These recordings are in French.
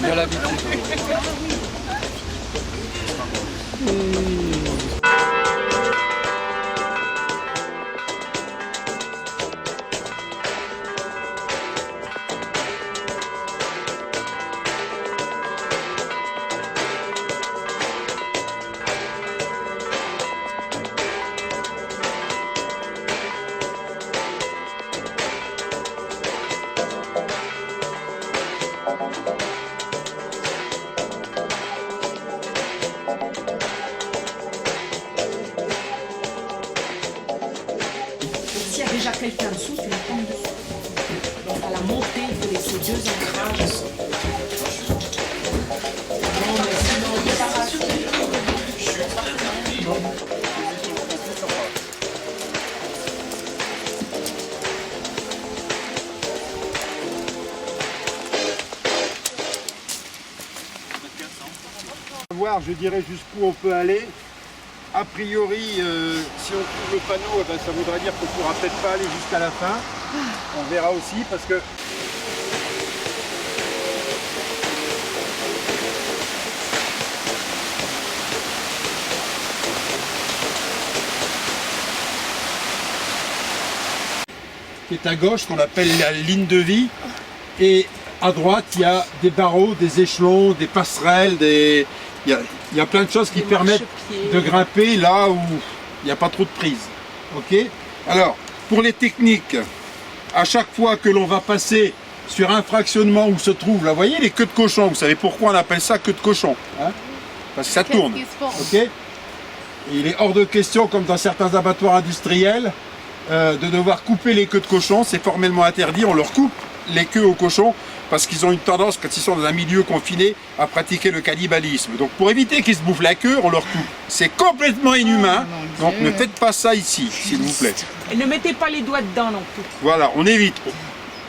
J'ai l'habitude. S'il y a déjà quelqu'un dessous, tu le prends dessous. Donc à la montée, il faut laisser 2 ancrages. Non, mais sinon, il n'y a pas voir, je dirais, jusqu'où on peut aller. A priori, si on trouve le panneau, eh ben, ça voudrait dire qu'on ne pourra peut-être pas aller jusqu'à la fin. On verra aussi parce que... qui est à gauche, qu'on appelle la ligne de vie. Et à droite, il y a des barreaux, des échelons, des passerelles, il y a plein de choses qui permettent de grimper là où il n'y a pas trop de prise. Ok. Alors, pour les techniques, à chaque fois que l'on va passer sur un fractionnement où se trouve, là, vous voyez les queues de cochon, vous savez pourquoi on appelle ça queue de cochon, hein? Parce que ça tourne. Ok. Et il est hors de question, comme dans certains abattoirs industriels, de devoir couper les queues de cochon, c'est formellement interdit, on leur coupe les queues aux cochons parce qu'ils ont une tendance, quand ils sont dans un milieu confiné, à pratiquer le cannibalisme. Donc pour éviter qu'ils se bouffent la queue, on leur coupe. C'est complètement inhumain, donc ne faites pas ça ici, s'il vous plaît. Et ne mettez pas les doigts dedans non plus. Voilà, on évite.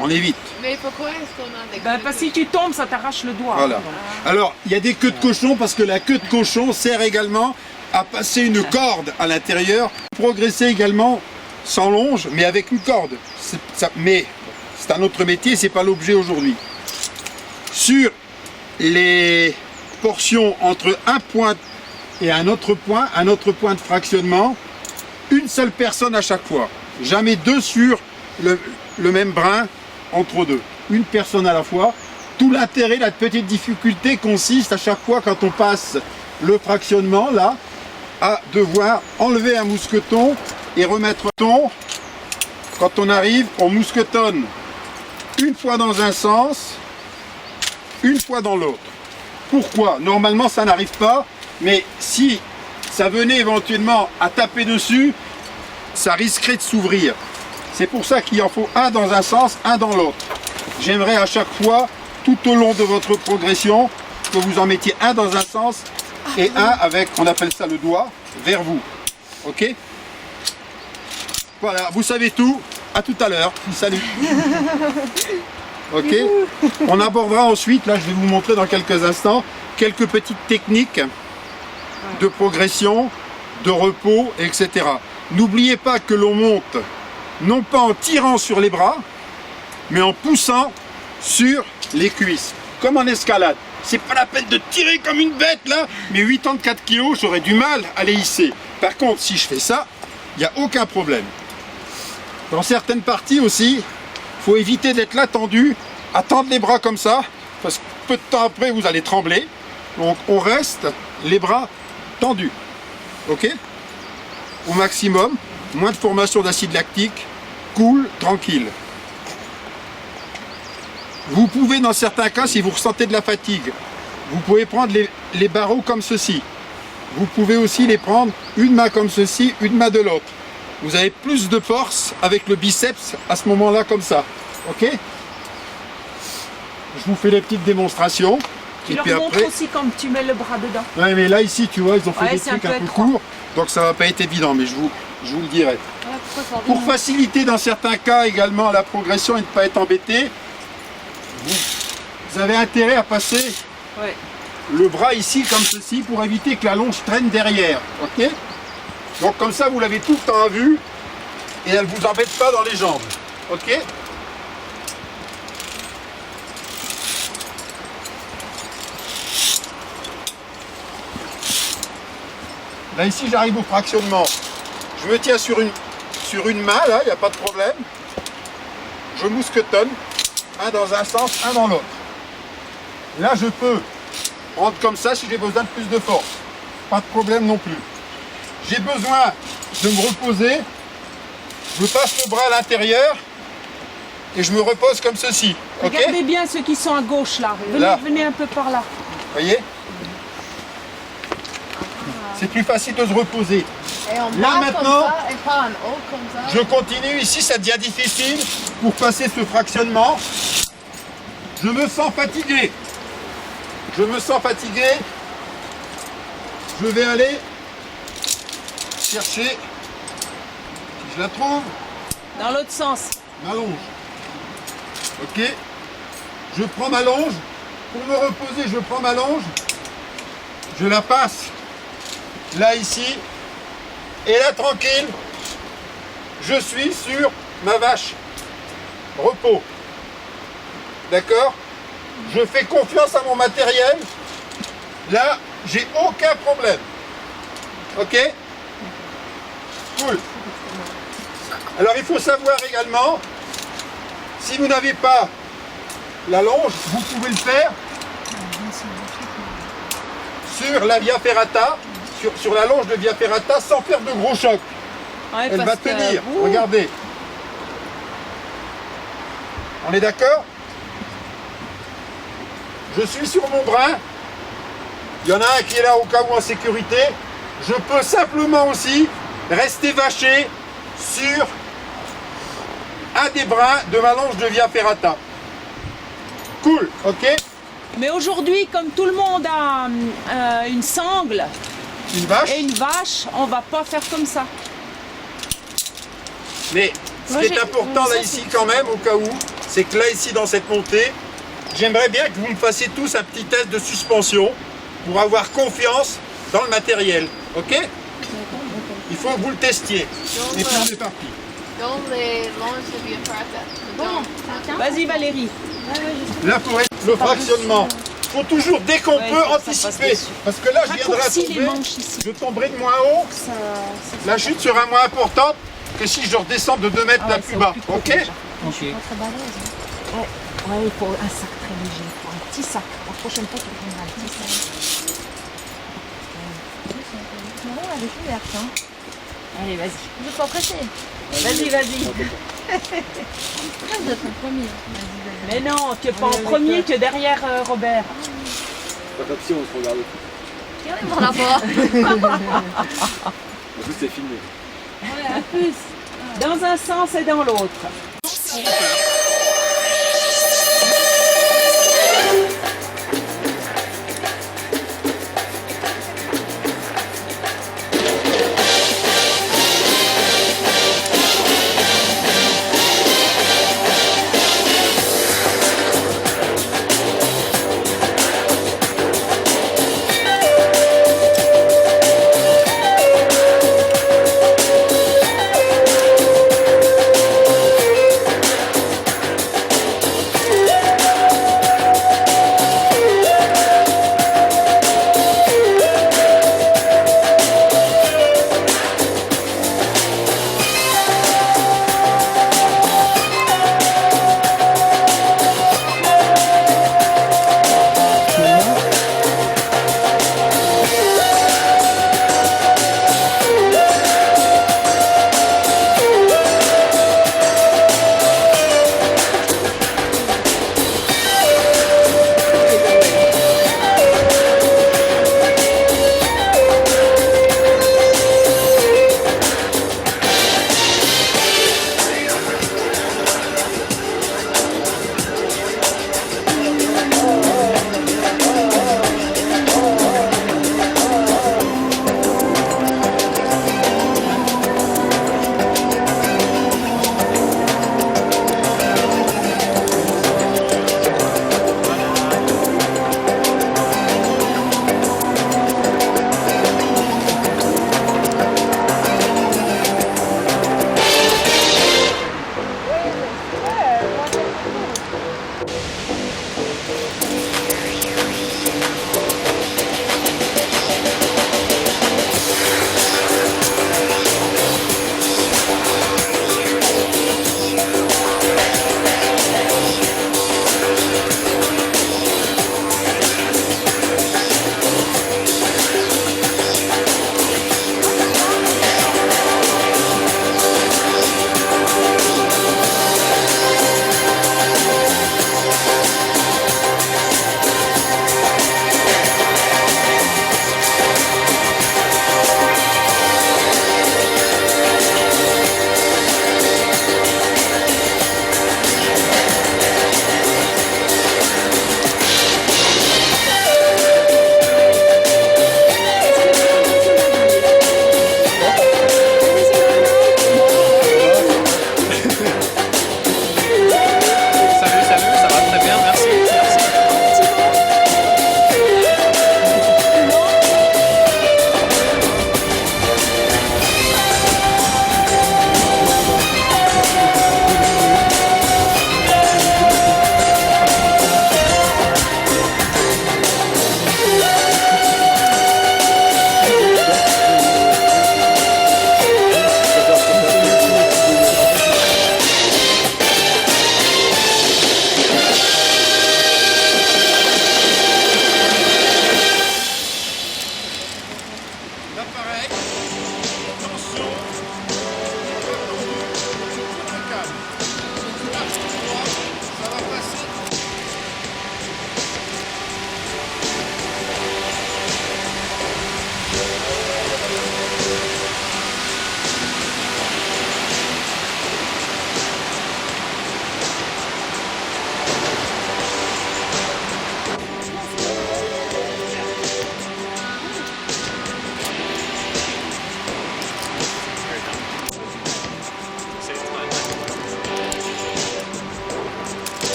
On évite. Mais pourquoi est-ce qu'on a des... Parce que si tu tombes, ça t'arrache le doigt. Voilà. Alors, il y a des queues de cochon parce que la queue de cochon sert également à passer une corde à l'intérieur, progresser également sans longe, mais avec une corde. Mais c'est un autre métier, c'est pas l'objet aujourd'hui. Sur les portions entre un point et un autre point de fractionnement, une seule personne à chaque fois. Jamais deux sur le même brin entre deux. Une personne à la fois. Tout l'intérêt, la petite difficulté consiste à chaque fois quand on passe le fractionnement, là, à devoir enlever un mousqueton et remettre ton. Quand on arrive, on mousquetonne une fois dans un sens, une fois dans l'autre. Pourquoi? Normalement, ça n'arrive pas, mais si ça venait éventuellement à taper dessus, ça risquerait de s'ouvrir. C'est pour ça qu'il en faut un dans un sens, un dans l'autre. J'aimerais à chaque fois, tout au long de votre progression, que vous en mettiez un dans un sens et un avec, on appelle ça le doigt, vers vous. Ok? Voilà, vous savez tout. À tout à l'heure. Salut. Ok. On abordera ensuite, là je vais vous montrer dans quelques instants, quelques petites techniques de progression, de repos, etc. N'oubliez pas que l'on monte, non pas en tirant sur les bras, mais en poussant sur les cuisses, comme en escalade. C'est pas la peine de tirer comme une bête là, mais 84 kg, j'aurais du mal à les hisser. Par contre, si je fais ça, il n'y a aucun problème. Dans certaines parties aussi, il faut éviter d'être là tendu, à tendre les bras comme ça, parce que peu de temps après, vous allez trembler. Donc on reste les bras tendus. Ok? Au maximum, moins de formation d'acide lactique, cool, tranquille. Vous pouvez, dans certains cas, si vous ressentez de la fatigue, vous pouvez prendre les barreaux comme ceci. Vous pouvez aussi les prendre une main comme ceci, une main de l'autre. Vous avez plus de force avec le biceps à ce moment-là comme ça. Ok? Je vous fais les petites démonstrations. Tu leur montres aussi quand tu mets le bras dedans. Oui, mais là ici, tu vois, ils ont fait des trucs un peu étroit. courts. Donc ça va pas être évident, mais je vous le dirai. Pour faciliter dans certains cas également la progression et ne pas être embêté, vous avez intérêt à passer le bras ici comme ceci pour éviter que la longe traîne derrière. Ok? Donc comme ça, vous l'avez tout le temps à vue et elle ne vous embête pas dans les jambes. Ok? Là ici j'arrive au fractionnement. Je me tiens sur une main, là, il n'y a pas de problème. Je mousquetonne, un dans un sens, un dans l'autre. Là je peux prendre comme ça si j'ai besoin de plus de force. Pas de problème non plus. J'ai besoin de me reposer. Je passe le bras à l'intérieur et je me repose comme ceci. Ok? Regardez bien ceux qui sont à gauche là. Venez, Là. venez un peu par là. Voyez? C'est plus facile de se reposer. Et en Là, bas maintenant, comme ça et pas en haut comme ça. Je continue, ici ça devient difficile pour passer ce fractionnement. Je me sens fatigué. Je me sens fatigué. Je vais aller chercher, si je la trouve, Dans l'autre sens. ma longe. Ok? Je prends ma longe. Pour me reposer, je prends ma longe. Je la passe là, ici. Et là, tranquille, je suis sur ma vache. Repos. D'accord? Je fais confiance à mon matériel. Là, j'ai aucun problème. Ok? Cool. Alors, il faut savoir également, si vous n'avez pas la longe, vous pouvez le faire sur la via ferrata, sur la longe de via ferrata, sans faire de gros chocs. Ouais, Elle va parce que, tenir. ouh, Regardez. On est d'accord? Je suis sur mon brin. Il y en a un qui est là au cas où en sécurité. Je peux simplement aussi rester vaché sur un des brins de ma longe de via ferrata. Cool, ok? Mais aujourd'hui, comme tout le monde a une sangle Une vache. et une vache, on va pas faire comme ça. Mais ce Moi, qui est j'ai- important ça, là c'est- ici quand même, au cas où, c'est que là ici dans cette montée, j'aimerais bien que vous me fassiez tous un petit test de suspension pour avoir confiance dans le matériel. Ok? Il faut que vous le testiez. Et puis on est parti. Dans les longes de Via Ferrata. Dans- Vas-y Valérie. Là pour être le fractionnement, il faut toujours dès qu'on Ouais, peut faut que ça passe anticiper. dessus. Parce que là je viendrai à Raccourcis les tomber, manches ici. je tomberai de moins haut, Ça, la chute sera moins importante que si je redescends de 2 mètres Ah là ouais, plus c'est bas. au plus profond Ok? déjà. Ok. Ouais, il faut un sac très léger, il faut un petit sac. La prochaine fois, tu prendras un petit sac. Non, elle est ouverte, hein. Allez, vas-y. Je suis pas pressée. Vas-y, vas-y. Stress d'être en premier. Mais non, tu es pas en premier, tu es derrière Robert. Attention, on se regarde. Regardez mon rapport. En plus, c'est filmé. Ouais, en plus. Dans un sens et dans l'autre.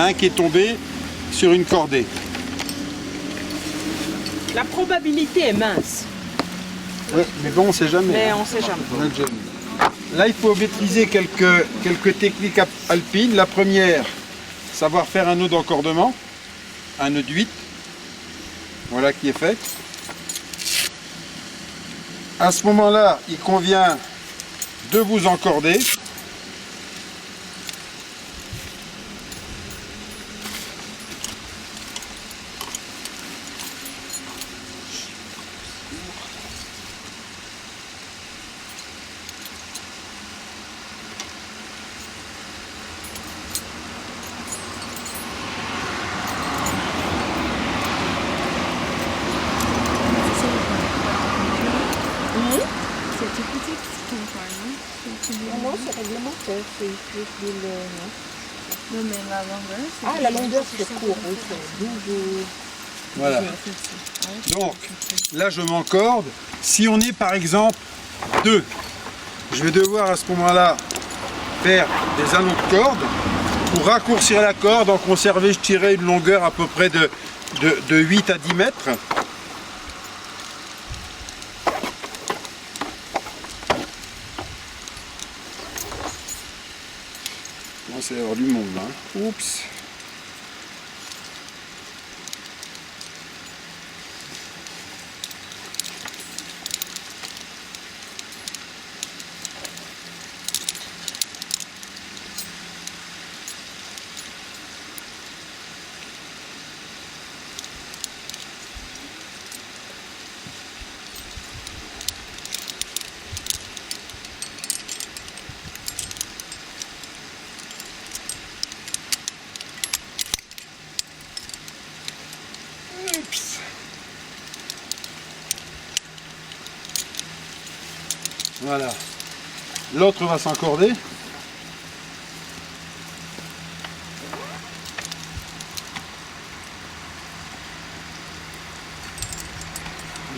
un qui est tombé sur une cordée. La probabilité est mince, Ouais, mais bon, on ne sait jamais. mais hein. on sait jamais. On a déjà vu. Là, il faut maîtriser quelques techniques alpines. La première, savoir faire un nœud d'encordement, un nœud de 8. Voilà qui est fait. À ce moment-là, il convient de vous encorder. C'est tout petit ton frère, non? Non, c'est réglementaire, c'est plus le... Non, mais la longueur, c'est... Ah, la longueur, c'est court, oui, c'est 12 Voilà. Donc, là, je m'encorde. Si on est, par exemple, 2, je vais devoir à ce moment-là faire des anneaux de corde pour raccourcir la corde, en conserver, je tirais une longueur à peu près de 8 à 10 mètres. C'est avoir du monde là. Oups. Voilà. L'autre va s'encorder.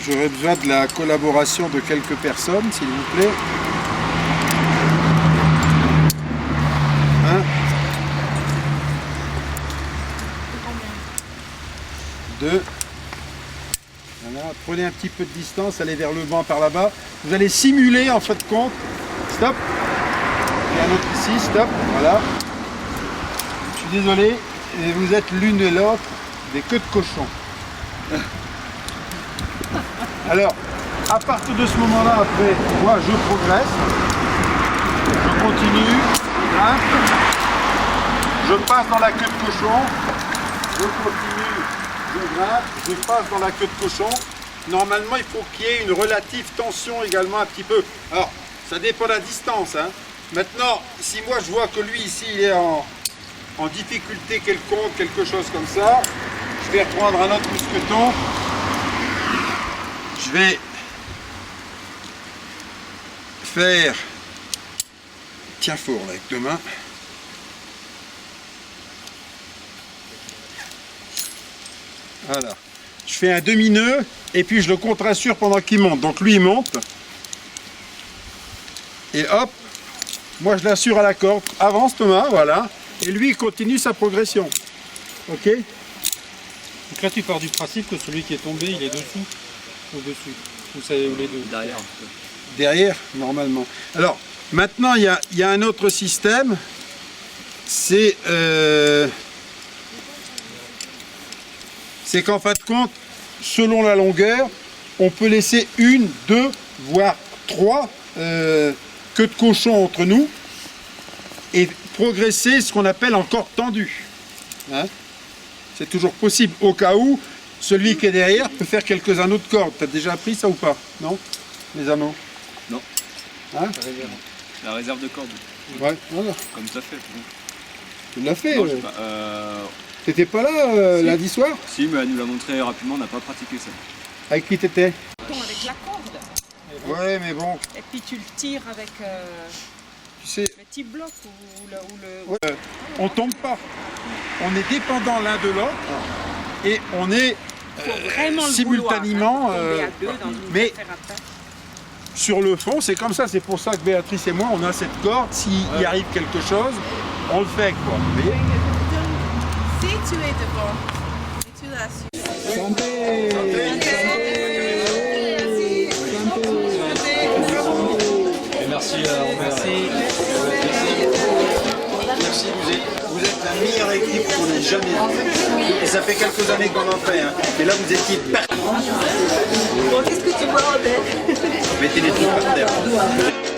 J'aurais besoin de la collaboration de quelques personnes, s'il vous plaît. Un. 2. Voilà, prenez un petit peu de distance, allez vers le banc par là-bas. Vous allez simuler en fait compte. Stop. Il y a un autre ici, stop. Voilà. Je suis désolé, et vous êtes l'une et l'autre des queues de cochon. Alors, à partir de ce moment-là, après, moi je progresse. Je continue. Hein, je passe dans la queue de cochon. Je continue. Je grimpe, je passe dans la queue de cochon. Normalement, il faut qu'il y ait une relative tension également un petit peu. Alors, ça dépend de la distance. Hein. Maintenant, si moi je vois que lui ici, il est en difficulté quelconque, quelque chose comme ça, je vais reprendre un autre mousqueton. Je vais faire... Tiens fort là, avec deux mains. Voilà. Je fais un demi-nœud et puis je le contre-assure pendant qu'il monte. Donc lui il monte. Et hop, moi je l'assure à la corde. Avance Thomas, voilà. Et lui il continue sa progression. Ok? Donc là tu pars du principe que celui qui est tombé il est dessous, au-dessus. Ou c'est les deux? Derrière. Derrière, normalement. Alors, maintenant il y a un autre système. C'est qu'en fin de compte, selon la longueur, on peut laisser 1, 2, voire 3 queues de cochon entre nous et progresser ce qu'on appelle en corde tendue. Hein, c'est toujours possible, au cas où celui qui est derrière peut faire quelques anneaux de corde. Tu as déjà appris ça ou pas? Non? Les anneaux? Non. Hein? La réserve de corde. Ouais, voilà. Comme ça fait. Tu l'as fait. Non, j'ai pas, T'étais pas là Si. lundi soir? Si, mais elle nous l'a montré rapidement, on n'a pas pratiqué ça. Avec qui t'étais? Avec la corde. Ouais, mais bon, Et puis tu le tires avec tu sais, le petit bloc ou le... on tombe pas. On est dépendant l'un de l'autre et on est Faut vraiment le simultanément, vouloir, hein, tomber à deux dans une mais affaire à tête. sur le fond, c'est comme ça. C'est pour ça que Béatrice et moi, on a cette corde. S'il y arrive quelque chose, on le fait, quoi. Vous voyez? tout est devant. Et tout là-dessus. Merci, Merci, vous êtes la meilleure équipe qu'on ait jamais vue. Et ça fait quelques années qu'on en fait. Hein. Et là, vous étiez partout. Bon, qu'est-ce que tu vois, Robert? Mettez les trucs par terre.